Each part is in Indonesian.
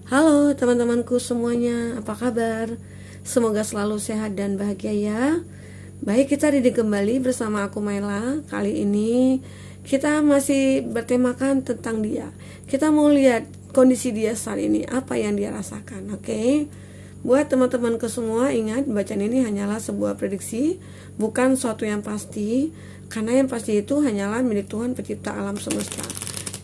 Halo teman-temanku semuanya, apa kabar? Semoga selalu sehat dan bahagia ya. Baik, kita didik kembali bersama aku Maila. Kali ini kita masih bertemakan tentang dia. Kita mau lihat kondisi dia saat ini, apa yang dia rasakan, oke? Buat teman-temanku semua, ingat bacaan ini hanyalah sebuah prediksi, bukan suatu yang pasti. Karena yang pasti itu hanyalah milik Tuhan pencipta alam semesta.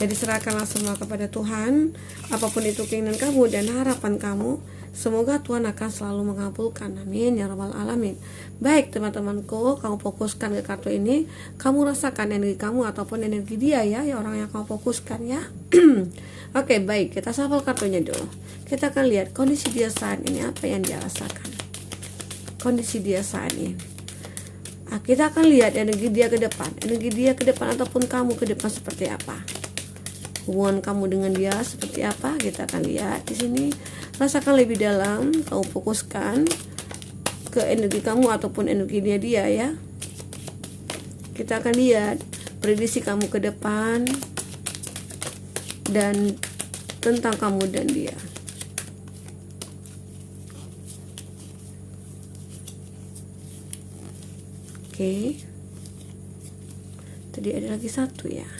Jadi serahkanlah semua kepada Tuhan, apapun itu keinginan kamu dan harapan kamu, semoga Tuhan akan selalu mengabulkan. Amin ya rabbal alamin. Baik teman-temanku, kamu fokuskan ke kartu ini, kamu rasakan energi kamu ataupun energi dia ya orang yang kamu fokuskan ya. Oke, baik, kita shuffle kartunya dulu. Kita akan lihat kondisi dia saat ini, apa yang dia rasakan. Kondisi dia saat ini. Kita akan lihat energi dia ke depan ataupun kamu ke depan seperti apa. Hubungan kamu dengan dia seperti apa, kita akan lihat di sini. Rasakan lebih dalam, kamu fokuskan ke energi kamu ataupun energi dia ya. Kita akan lihat prediksi kamu ke depan dan tentang kamu dan dia. Oke. Tadi ada lagi satu ya.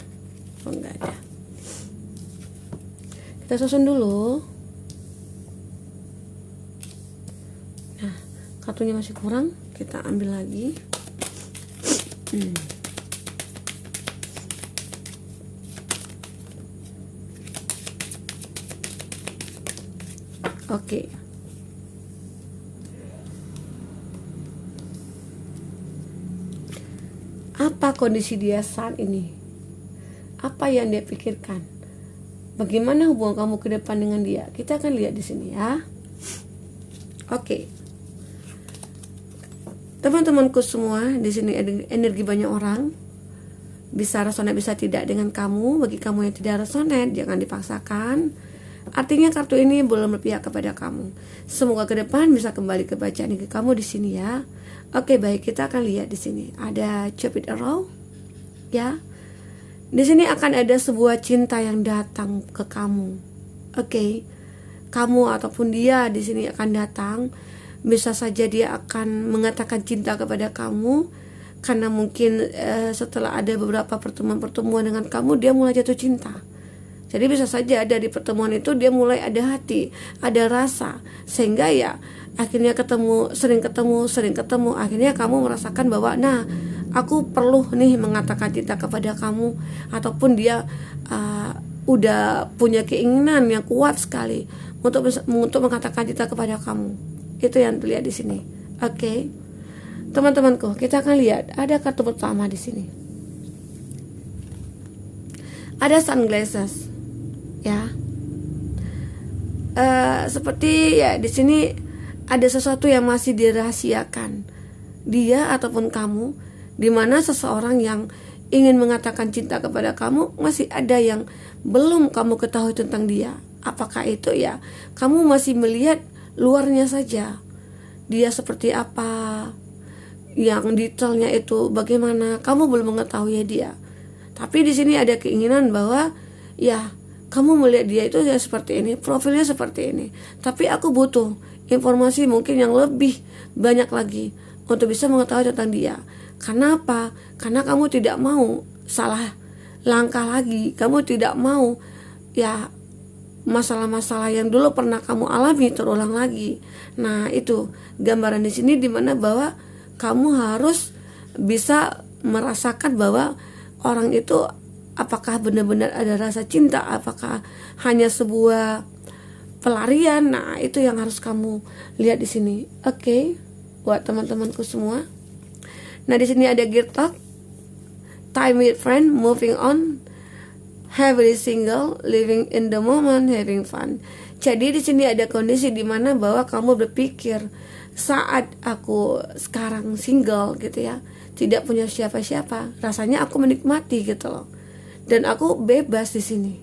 Oh, enggak ada. Kita susun dulu. Nah, kartunya masih kurang, kita ambil lagi. Oke. Apa kondisi dia saat ini? Apa yang dia pikirkan? Bagaimana hubungan kamu ke depan dengan dia? Kita akan lihat di sini ya. Oke. Teman-temanku semua, di sini ada energi banyak orang. Bisa resonate, bisa tidak dengan kamu. Bagi kamu yang tidak resonate, jangan dipaksakan. Artinya kartu ini belum berpihak kepada kamu. Semoga ke depan bisa kembali ke bacaan energi kamu di sini ya. Oke, baik, kita akan lihat di sini. Ada Cupid Arrow. Ya. Di sini akan ada sebuah cinta yang datang ke kamu. Oke. Kamu ataupun dia di sini akan datang. Bisa saja dia akan mengatakan cinta kepada kamu karena mungkin setelah ada beberapa pertemuan dengan kamu, dia mulai jatuh cinta. Jadi bisa saja dari pertemuan itu dia mulai ada hati, ada rasa, sehingga ya akhirnya sering ketemu, akhirnya kamu merasakan bahwa aku perlu nih mengatakan cinta kepada kamu, ataupun dia udah punya keinginan yang kuat sekali untuk mengatakan cinta kepada kamu. Itu yang terlihat di sini. Oke. Teman-temanku, kita akan lihat ada kartu pertama di sini. Ada sunglasses. Ya. Seperti ya di sini ada sesuatu yang masih dirahasiakan. Dia ataupun kamu, di mana seseorang yang ingin mengatakan cinta kepada kamu, masih ada yang belum kamu ketahui tentang dia. Apakah itu ya? Kamu masih melihat luarnya saja. Dia seperti apa? Yang detailnya itu bagaimana? Kamu belum mengetahui dia. Tapi di sini ada keinginan bahwa ya kamu melihat dia itu ya seperti ini, profilnya seperti ini. Tapi aku butuh informasi mungkin yang lebih banyak lagi untuk bisa mengetahui tentang dia. Karena apa? Karena kamu tidak mau salah langkah lagi. Kamu tidak mau ya masalah-masalah yang dulu pernah kamu alami terulang lagi. Nah, itu gambaran di sini dimana bahwa kamu harus bisa merasakan bahwa orang itu apakah benar-benar ada rasa cinta, apakah hanya sebuah pelarian. Nah, itu yang harus kamu lihat di sini. Oke, buat teman-temanku semua. Nah, di sini ada Gear Talk, Time with Friend, Moving On, Happily Single, Living in the Moment, Having Fun. Jadi di sini ada kondisi di mana bahwa kamu berpikir, saat aku sekarang single gitu ya, tidak punya siapa-siapa, rasanya aku menikmati gitu loh. Dan aku bebas di sini.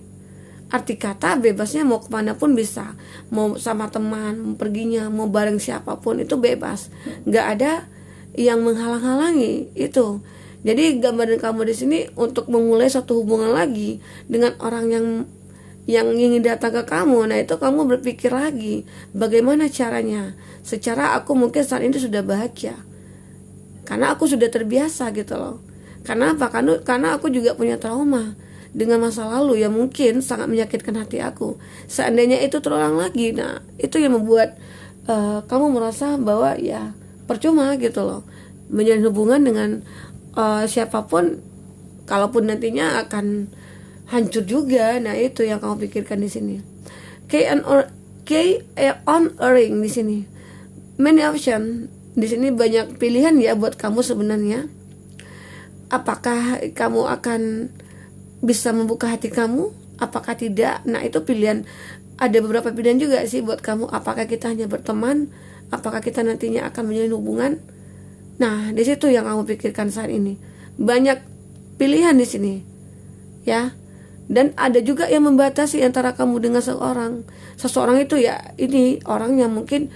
Arti kata bebasnya mau kemana pun bisa, mau sama teman, mau perginya, mau bareng siapapun itu bebas, nggak ada yang menghalang-halangi itu. Jadi gambaran kamu di sini untuk memulai satu hubungan lagi dengan orang yang ingin datang ke kamu. Nah itu kamu berpikir lagi bagaimana caranya. Secara aku mungkin saat ini sudah bahagia karena aku sudah terbiasa gitu loh. Karena apa? Karena aku juga punya trauma dengan masa lalu yang mungkin sangat menyakitkan hati aku. Seandainya itu terulang lagi, nah itu yang membuat kamu merasa bahwa ya percuma gitu loh menjalin hubungan dengan siapapun, kalaupun nantinya akan hancur juga. Nah itu yang kamu pikirkan di sini. On-ring di sini. Many option. Di sini banyak pilihan ya buat kamu sebenarnya. Apakah kamu akan bisa membuka hati kamu? Apakah tidak? Nah itu pilihan. Ada beberapa pilihan juga sih buat kamu. Apakah kita hanya berteman? Apakah kita nantinya akan menjalin hubungan? Nah di situ yang kamu pikirkan saat ini. Banyak pilihan di sini, ya. Dan ada juga yang membatasi antara kamu dengan seseorang. Seseorang itu ya ini orang yang mungkin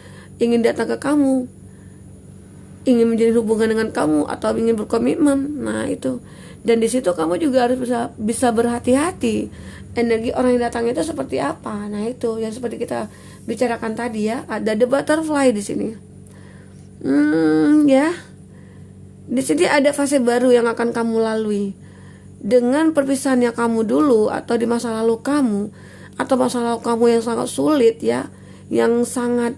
ingin datang ke kamu, ingin menjalin hubungan dengan kamu atau ingin berkomitmen. Nah itu. Dan di situ kamu juga harus bisa berhati-hati. Energi orang yang datang itu seperti apa? Nah itu yang seperti kita bicarakan tadi ya. Ada the butterfly di sini. Ya. Di sini ada fase baru yang akan kamu lalui. Dengan perpisahannya kamu dulu atau di masa lalu kamu atau masa lalu kamu yang sangat sulit ya, yang sangat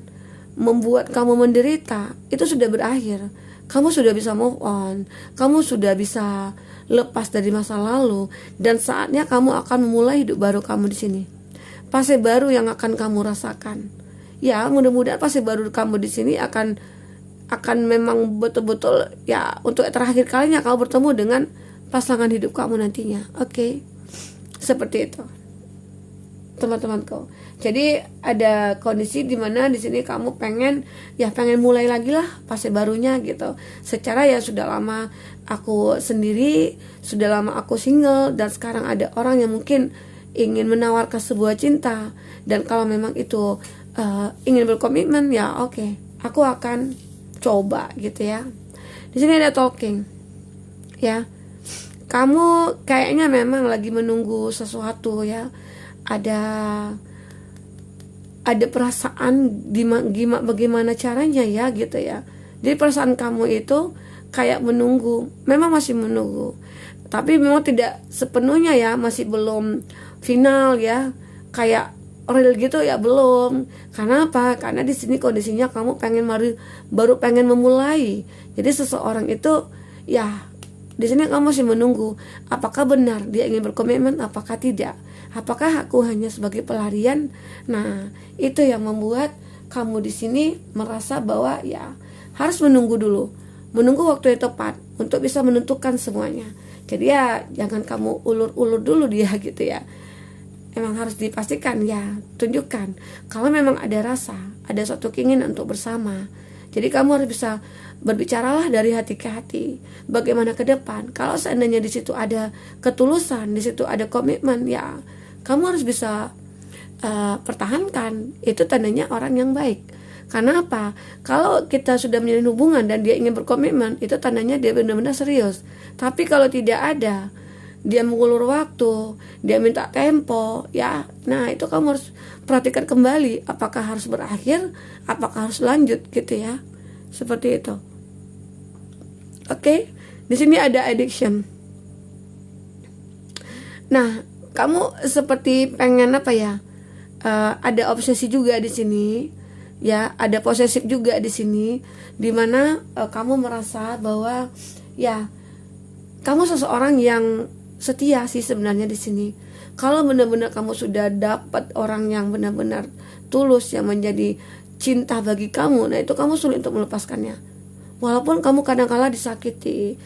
membuat kamu menderita, itu sudah berakhir. Kamu sudah bisa move on. Kamu sudah bisa lepas dari masa lalu dan saatnya kamu akan memulai hidup baru kamu di sini. Fase baru yang akan kamu rasakan. Ya, mudah-mudahan fase baru kamu di sini akan memang betul-betul ya untuk terakhir kalinya kamu bertemu dengan pasangan hidup kamu nantinya. Oke. Seperti itu. Teman-temanku. Jadi ada kondisi di mana di sini kamu pengen mulai lagi lah fase barunya gitu. Secara ya sudah lama aku sendiri, sudah lama aku single dan sekarang ada orang yang mungkin ingin menawarkan sebuah cinta dan kalau memang itu ingin berkomitmen ya oke, aku akan coba gitu ya. Di sini ada talking. Ya. Kamu kayaknya memang lagi menunggu sesuatu ya. Ada perasaan bagaimana caranya ya gitu ya. Jadi perasaan kamu itu kayak menunggu, memang masih menunggu. Tapi memang tidak sepenuhnya ya, masih belum final ya. Kayak real gitu ya belum. Karena apa? Karena di sini kondisinya kamu baru pengen memulai. Jadi seseorang itu ya di sini kamu masih menunggu. Apakah benar dia ingin berkomitmen? Apakah tidak? Apakah aku hanya sebagai pelarian? Nah, itu yang membuat kamu di sini merasa bahwa ya harus menunggu dulu, menunggu waktu yang tepat untuk bisa menentukan semuanya. Jadi ya jangan kamu ulur-ulur dulu dia gitu ya. Emang harus dipastikan ya, tunjukkan kalau memang ada rasa, ada suatu keinginan untuk bersama. Jadi kamu harus bisa berbicaralah dari hati ke hati. Bagaimana ke depan? Kalau seandainya di situ ada ketulusan, di situ ada komitmen, ya kamu harus bisa pertahankan. Itu tandanya orang yang baik. Karena apa? Kalau kita sudah menjalin hubungan dan dia ingin berkomitmen, itu tandanya dia benar-benar serius. Tapi kalau tidak ada, dia mengulur waktu, dia minta tempo, ya, nah itu kamu harus perhatikan kembali. Apakah harus berakhir, apakah harus lanjut, gitu ya, seperti itu. Oke, di sini ada addiction. Nah, kamu seperti pengen apa ya? Ada obsesi juga di sini, ya, ada posesif juga di sini, dimana kamu merasa bahwa ya kamu seseorang yang setia sih sebenarnya di sini. Kalau benar-benar kamu sudah dapat orang yang benar-benar tulus yang menjadi cinta bagi kamu, nah itu kamu sulit untuk melepaskannya. Walaupun kamu kadang-kala disakiti,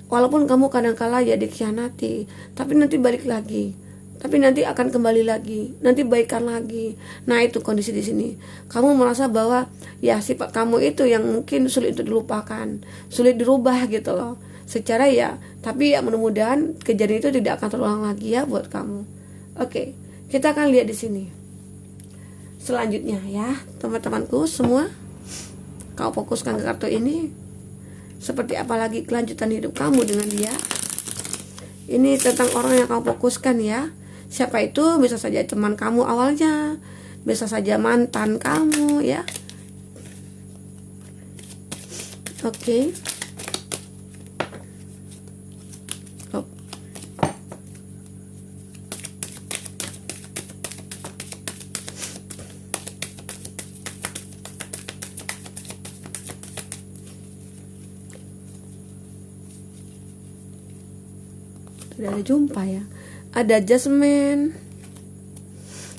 walaupun kamu kadang-kala ya dikhianati, tapi nanti balik lagi. Tapi nanti akan kembali lagi, nanti baikan lagi. Nah itu kondisi di sini. Kamu merasa bahwa ya sifat kamu itu yang mungkin sulit untuk dilupakan, sulit dirubah gitu loh. Secara ya, tapi ya mudah-mudahan kejadian itu tidak akan terulang lagi ya buat kamu. Oke, kita akan lihat di sini. Selanjutnya ya, teman-temanku semua, kau fokuskan ke kartu ini. Seperti apa lagi kelanjutan hidup kamu dengan dia? Ini tentang orang yang kau fokuskan ya. Siapa itu? Bisa saja teman kamu awalnya, bisa saja mantan kamu ya. Oke. Oh. Tidak ada jumpa ya. Ada Jasmine.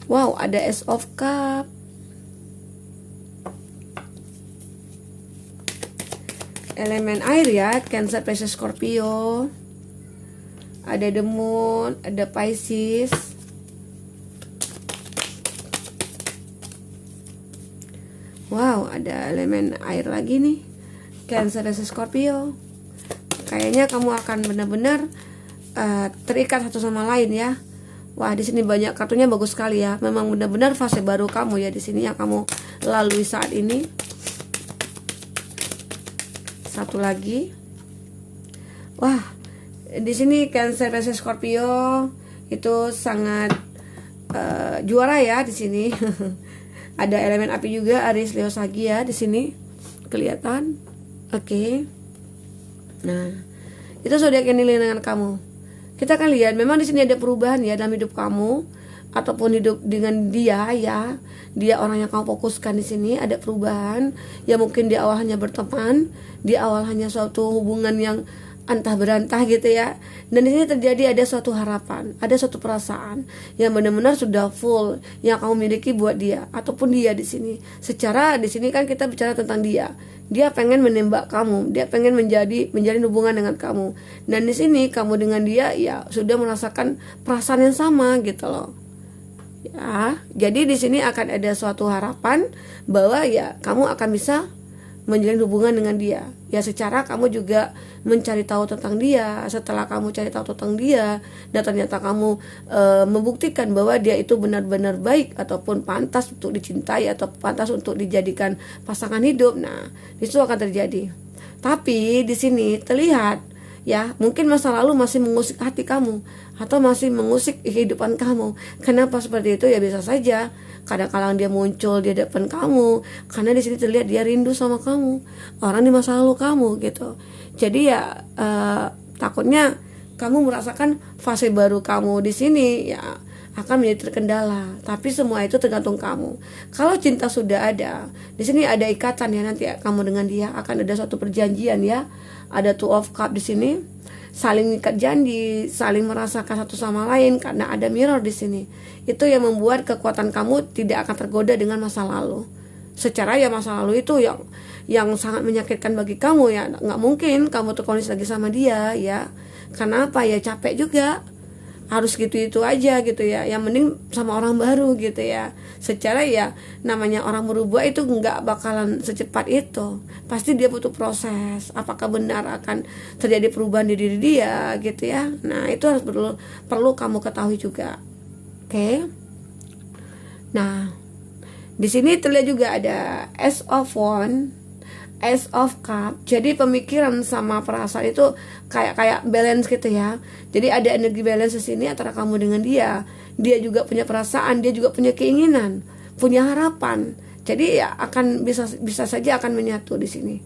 Wow, ada Ace of Cup. Elemen air ya, Cancer, Pisces, Scorpio. Ada The Moon, ada Pisces. Wow, ada elemen air lagi nih, Cancer, Pisces, Scorpio. Kayaknya kamu akan benar-benar terikat satu sama lain ya. Wah, di sini banyak kartunya, bagus sekali ya. Memang benar-benar fase baru kamu ya di sini yang kamu lalui saat ini. Satu lagi. Wah, di sini Cancer, Pisces, Scorpio itu sangat juara ya di sini. Ada elemen api juga, Aries, Leo, Sagi ya di sini kelihatan. Oke. Nah, itu zodiak yang nilai dengan kamu. Kita akan lihat memang di sini ada perubahan ya dalam hidup kamu ataupun hidup dengan dia ya. Dia orang yang kamu fokuskan di sini, ada perubahan. Ya mungkin di awal hanya berteman, di awal hanya suatu hubungan yang antah berantah gitu ya. Dan di sini terjadi ada suatu harapan, ada suatu perasaan yang benar-benar sudah full yang kamu miliki buat dia ataupun dia di sini. Secara di sini kan kita bicara tentang dia. Dia pengen menembak kamu, dia pengen menjalin hubungan dengan kamu. Dan di sini kamu dengan dia ya sudah merasakan perasaan yang sama gitu loh. Ya, jadi di sini akan ada suatu harapan bahwa ya kamu akan bisa menjalin hubungan dengan dia. Ya secara kamu juga mencari tahu tentang dia. Setelah kamu cari tahu tentang dia dan ternyata kamu membuktikan bahwa dia itu benar-benar baik ataupun pantas untuk dicintai atau pantas untuk dijadikan pasangan hidup. Nah, itu akan terjadi. Tapi di sini terlihat ya, mungkin masa lalu masih mengusik hati kamu atau masih mengusik kehidupan kamu. Kenapa seperti itu? Ya bisa saja kadang-kadang dia muncul di depan kamu karena di sini terlihat dia rindu sama kamu, orang di masa lalu kamu gitu. Jadi ya takutnya kamu merasakan fase baru kamu di sini ya akan menjadi terkendala. Tapi semua itu tergantung kamu. Kalau cinta sudah ada, di sini ada ikatan ya, nanti ya, kamu dengan dia akan ada suatu perjanjian ya. Ada Two of Cup di sini, saling ikat janji, saling merasakan satu sama lain karena ada mirror di sini. Itu yang membuat kekuatan kamu tidak akan tergoda dengan masa lalu. Secara ya masa lalu itu yang sangat menyakitkan bagi kamu ya, nggak mungkin kamu terkondisi lagi sama dia ya. Karena apa ya, capek juga. Harus gitu-itu aja gitu ya. Yang mending sama orang baru gitu ya. Secara ya namanya orang berubah itu nggak bakalan secepat itu. Pasti dia butuh proses. Apakah benar akan terjadi perubahan di diri dia gitu ya. Nah itu harus perlu kamu ketahui juga. Oke. Nah di sini terlihat juga ada Ace of Wands, Ace of Cup. Jadi pemikiran sama perasaan itu kayak balance gitu ya. Jadi ada energi balance di sini antara kamu dengan dia. Dia juga punya perasaan, dia juga punya keinginan, punya harapan. Jadi ya akan bisa saja akan menyatu di sini.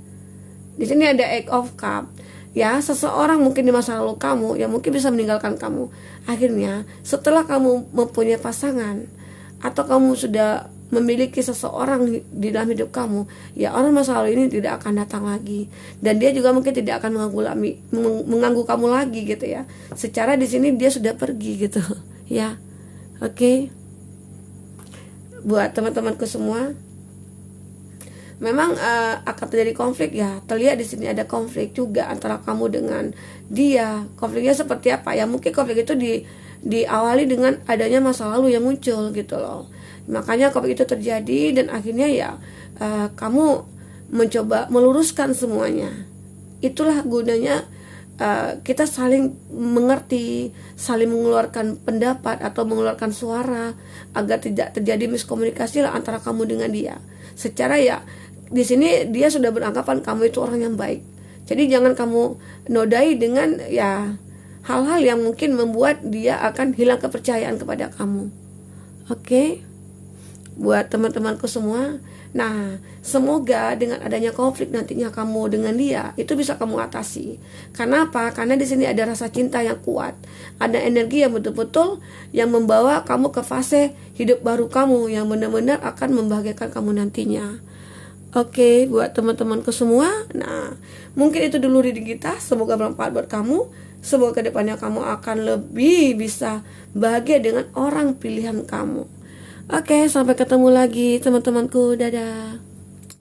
Di sini ada Eight of Cup. Ya, seseorang mungkin di masa lalu kamu ya mungkin bisa meninggalkan kamu. Akhirnya setelah kamu mempunyai pasangan atau kamu sudah memiliki seseorang di dalam hidup kamu, ya orang masa lalu ini tidak akan datang lagi dan dia juga mungkin tidak akan mengganggu kamu lagi gitu ya. Secara di sini dia sudah pergi gitu ya. Oke. Buat teman-temanku semua, memang akan terjadi konflik ya. Terlihat di sini ada konflik juga antara kamu dengan dia. Konfliknya seperti apa ya? Mungkin konflik itu diawali dengan adanya masa lalu yang muncul gitu loh. Makanya konflik itu terjadi dan akhirnya ya kamu mencoba meluruskan semuanya. Itulah gunanya kita saling mengerti, saling mengeluarkan pendapat atau mengeluarkan suara agar tidak terjadi miskomunikasi lah antara kamu dengan dia. Secara ya di sini dia sudah beranggapan kamu itu orang yang baik. Jadi jangan kamu nodai dengan ya hal-hal yang mungkin membuat dia akan hilang kepercayaan kepada kamu. Oke? Buat teman-temanku semua, nah, semoga dengan adanya konflik nantinya kamu dengan dia itu bisa kamu atasi. Karena apa? Karena di sini ada rasa cinta yang kuat, ada energi yang betul-betul yang membawa kamu ke fase hidup baru kamu yang benar-benar akan membahagiakan kamu nantinya. Oke, buat teman-temanku semua, nah, mungkin itu dulu reading kita. Semoga bermanfaat buat kamu. Semoga kedepannya kamu akan lebih bisa bahagia dengan orang pilihan kamu. Oke, sampai ketemu lagi teman-temanku. Dadah.